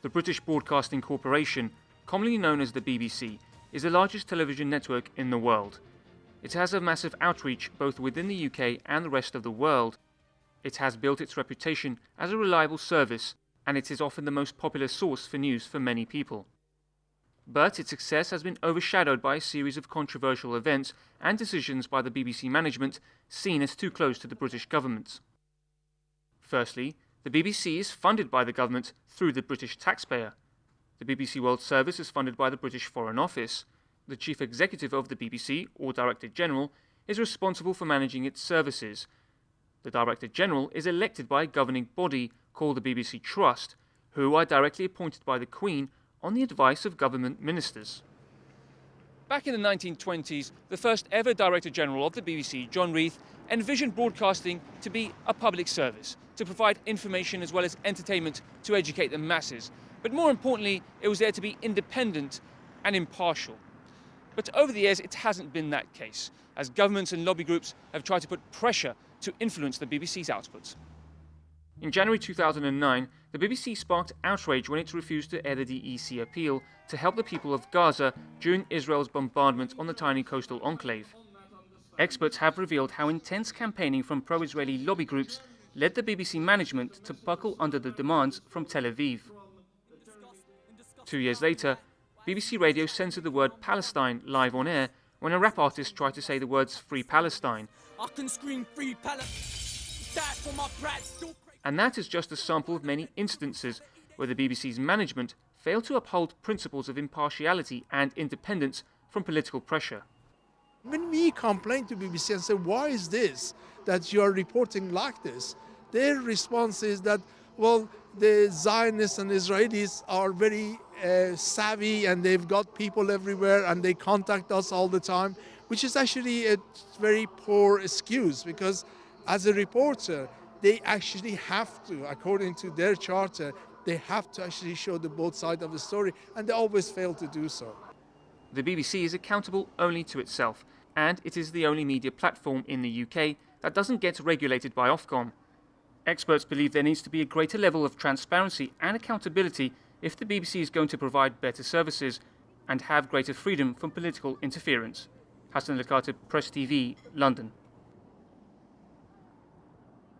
The British Broadcasting Corporation, commonly known as the BBC, is the largest television network in the world. It has a massive outreach both within the UK and the rest of the world. It has built its reputation as a reliable service, and it is often the most popular source for news for many people. But its success has been overshadowed by a series of controversial events and decisions by the BBC management seen as too close to the British government. Firstly, the BBC is funded by the government through the British taxpayer. The BBC World Service is funded by the British Foreign Office. The Chief Executive of the BBC, or Director General, is responsible for managing its services. The Director General is elected by a governing body called the BBC Trust, who are directly appointed by the Queen on the advice of government ministers. Back in the 1920s, the first ever Director General of the BBC, John Reith, envisioned broadcasting to be a public service, to provide information as well as entertainment to educate the masses. But more importantly, it was there to be independent and impartial. But over the years, it hasn't been that case, as governments and lobby groups have tried to put pressure to influence the BBC's output. In January 2009, the BBC sparked outrage when it refused to air the DEC appeal to help the people of Gaza during Israel's bombardment on the tiny coastal enclave. Experts have revealed how intense campaigning from pro-Israeli lobby groups led the BBC management to buckle under the demands from Tel Aviv. 2 years later, BBC Radio censored the word Palestine live on air when a rap artist tried to say the words Free Palestine. I can scream Free Palestine. And that is just a sample of many instances where the BBC's management failed to uphold principles of impartiality and independence from political pressure. When we complain to BBC and say, why is this that you are reporting like this? Their response is that, well, the Zionists and Israelis are very savvy and they've got people everywhere and they contact us all the time, which is actually a very poor excuse, because as a reporter, they actually have to, according to their charter, they have to actually show the both sides of the story, and they always fail to do so. The BBC is accountable only to itself, and it is the only media platform in the UK that doesn't get regulated by Ofcom. Experts believe there needs to be a greater level of transparency and accountability if the BBC is going to provide better services and have greater freedom from political interference. Hassan Al-Khatib, Press TV, London.